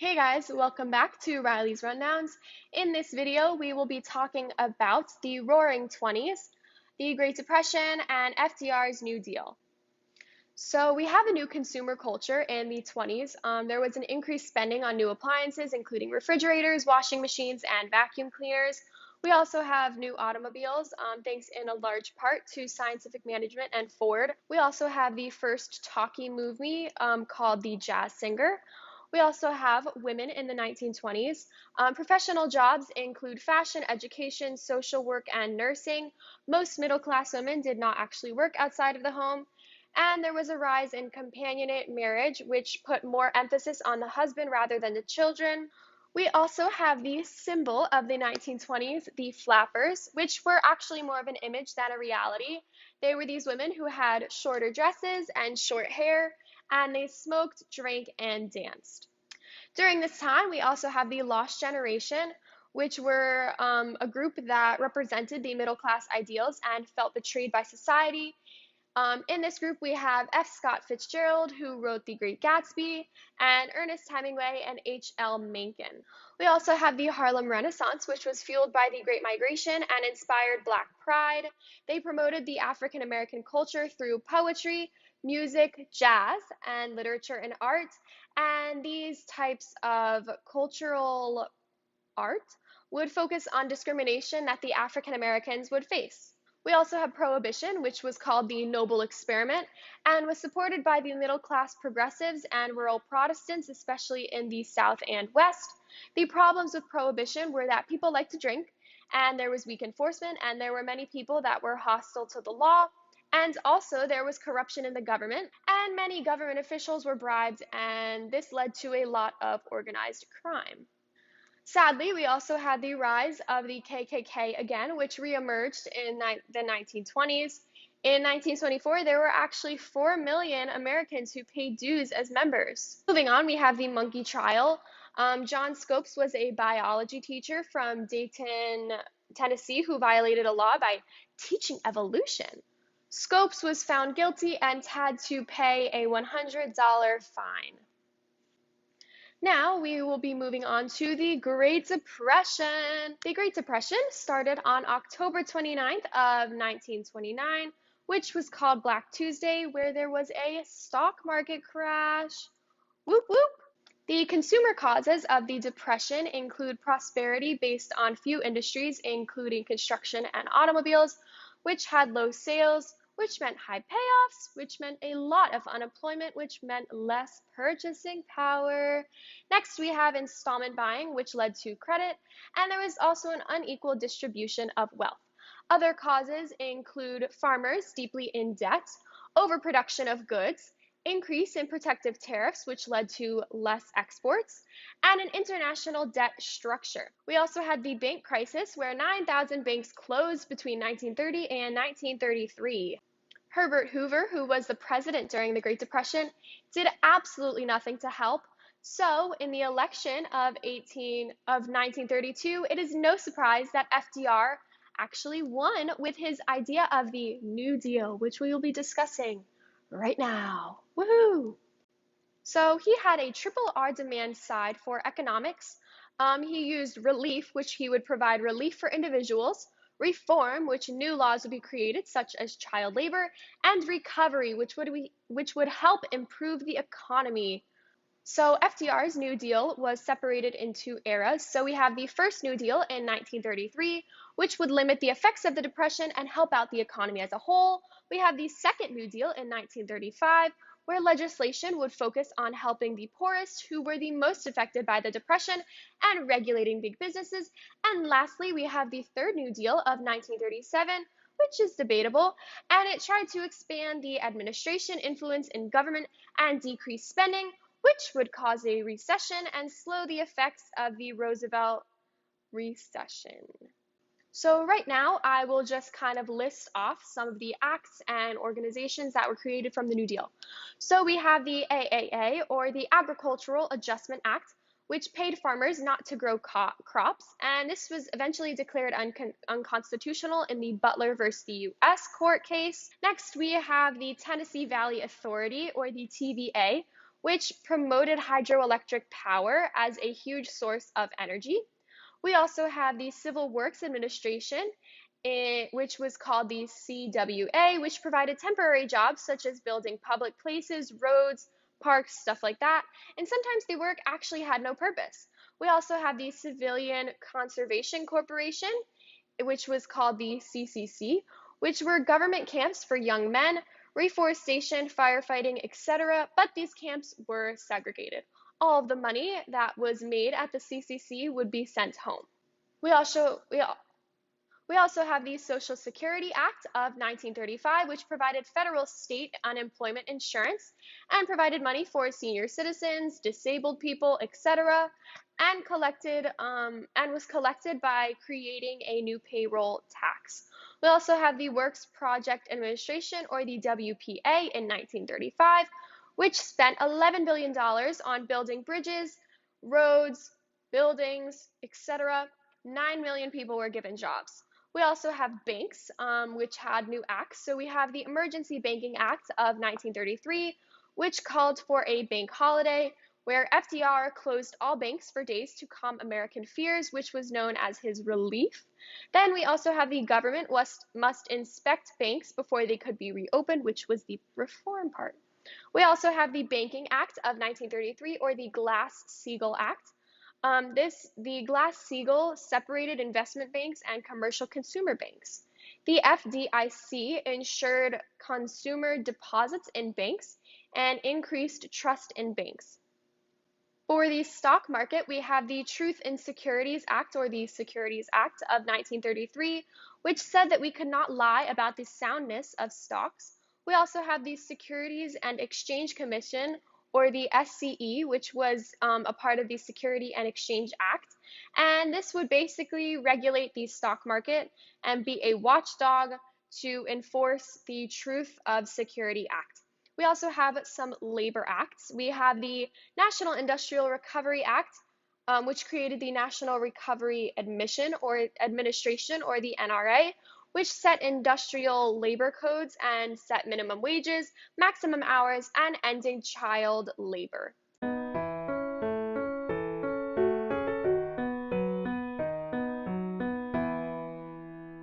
Hey guys, welcome back to Riley's Rundowns. In this video, we will be talking about the Roaring Twenties, the Great Depression, and FDR's New Deal. So we have a new consumer culture in the 20s. There was an increased spending on new appliances, including refrigerators, washing machines, and vacuum cleaners. We also have new automobiles, thanks in a large part to scientific management and Ford. We also have the first talkie movie called The Jazz Singer. We also have women in the 1920s. Professional jobs include fashion, education, social work, and nursing. Most middle-class women did not actually work outside of the home. And there was a rise in companionate marriage, which put more emphasis on the husband rather than the children. We also have the symbol of the 1920s, the flappers, which were actually more of an image than a reality. They were these women who had shorter dresses and short hair, and they smoked, drank, and danced. During this time, we also have the Lost Generation, which were a group that represented the middle class ideals and felt betrayed by society. In this group, we have F. Scott Fitzgerald, who wrote The Great Gatsby, and Ernest Hemingway and H.L. Mencken. We also have the Harlem Renaissance, which was fueled by the Great Migration and inspired Black pride. They promoted the African American culture through poetry, music, jazz, and literature and art. And these types of cultural art would focus on discrimination that the African Americans would face. We also have Prohibition, which was called the Noble Experiment, and was supported by the middle-class progressives and rural Protestants, especially in the South and West. The problems with Prohibition were that people liked to drink, and there was weak enforcement, and there were many people that were hostile to the law, and also there was corruption in the government, and many government officials were bribed, and this led to a lot of organized crime. Sadly, we also had the rise of the KKK again, which reemerged in the 1920s. In 1924, there were actually 4 million Americans who paid dues as members. Moving on, we have the monkey trial. John Scopes was a biology teacher from Dayton, Tennessee, who violated a law by teaching evolution. Scopes was found guilty and had to pay a $100 fine. Now we will be moving on to the Great Depression. The Great Depression started on October 29th of 1929, which was called Black Tuesday, where there was a stock market crash. Whoop whoop! The consumer causes of the Depression include prosperity based on few industries, including construction and automobiles, which had low sales, which meant high payoffs, which meant a lot of unemployment, which meant less purchasing power. Next, we have installment buying, which led to credit, and there was also an unequal distribution of wealth. Other causes include farmers deeply in debt, overproduction of goods, increase in protective tariffs, which led to less exports, and an international debt structure. We also had the bank crisis, where 9,000 banks closed between 1930 and 1933. Herbert Hoover, who was the president during the Great Depression, did absolutely nothing to help. So, in the election of 1932, it is no surprise that FDR actually won with his idea of the New Deal, which we will be discussing right now. Woohoo! So he had a triple R demand side for economics. He used relief, which he would provide relief for individuals, reform, which new laws would be created, such as child labor, and recovery, which would help improve the economy. So FDR's New Deal was separated into eras. So we have the first New Deal in 1933, which would limit the effects of the Depression and help out the economy as a whole. We have the second New Deal in 1935, where legislation would focus on helping the poorest, who were the most affected by the Depression, and regulating big businesses. And lastly, we have the third New Deal of 1937, which is debatable, and it tried to expand the administration influence in government and decrease spending, which would cause a recession and slow the effects of the Roosevelt recession. So right now, I will just kind of list off some of the acts and organizations that were created from the New Deal. So we have the AAA, or the Agricultural Adjustment Act, which paid farmers not to grow crops, and this was eventually declared unconstitutional in the Butler versus the U.S. court case. Next, we have the Tennessee Valley Authority, or the TVA, which promoted hydroelectric power as a huge source of energy. We also have the Civil Works Administration, which was called the CWA, which provided temporary jobs such as building public places, roads, parks, stuff like that. And sometimes the work actually had no purpose. We also have the Civilian Conservation Corporation, which was called the CCC, which were government camps for young men, reforestation, firefighting, etc. But these camps were segregated. All of the money that was made at the CCC would be sent home. We also, we, we also have the Social Security Act of 1935, which provided federal state unemployment insurance and provided money for senior citizens, disabled people, etc., and was collected by creating a new payroll tax. We also have the Works Project Administration, or the WPA, in 1935, which spent $11 billion on building bridges, roads, buildings, etc. 9 million people were given jobs. We also have banks, which had new acts. So we have the Emergency Banking Act of 1933, which called for a bank holiday, where FDR closed all banks for days to calm American fears, which was known as his relief. Then we also have the government must inspect banks before they could be reopened, which was the reform part. We also have the Banking Act of 1933, or the Glass-Steagall Act. The Glass-Steagall separated investment banks and commercial consumer banks. The FDIC ensured consumer deposits in banks and increased trust in banks. For the stock market, we have the Truth in Securities Act, or the Securities Act of 1933, which said that we could not lie about the soundness of stocks. We also have the Securities and Exchange Commission, or the SCE, which was a part of the Security and Exchange Act. And this would basically regulate the stock market and be a watchdog to enforce the Truth of Security Act. We also have some labor acts. We have the National Industrial Recovery Act, which created the National Recovery Administration, or the NRA, which set industrial labor codes and set minimum wages, maximum hours, and ending child labor.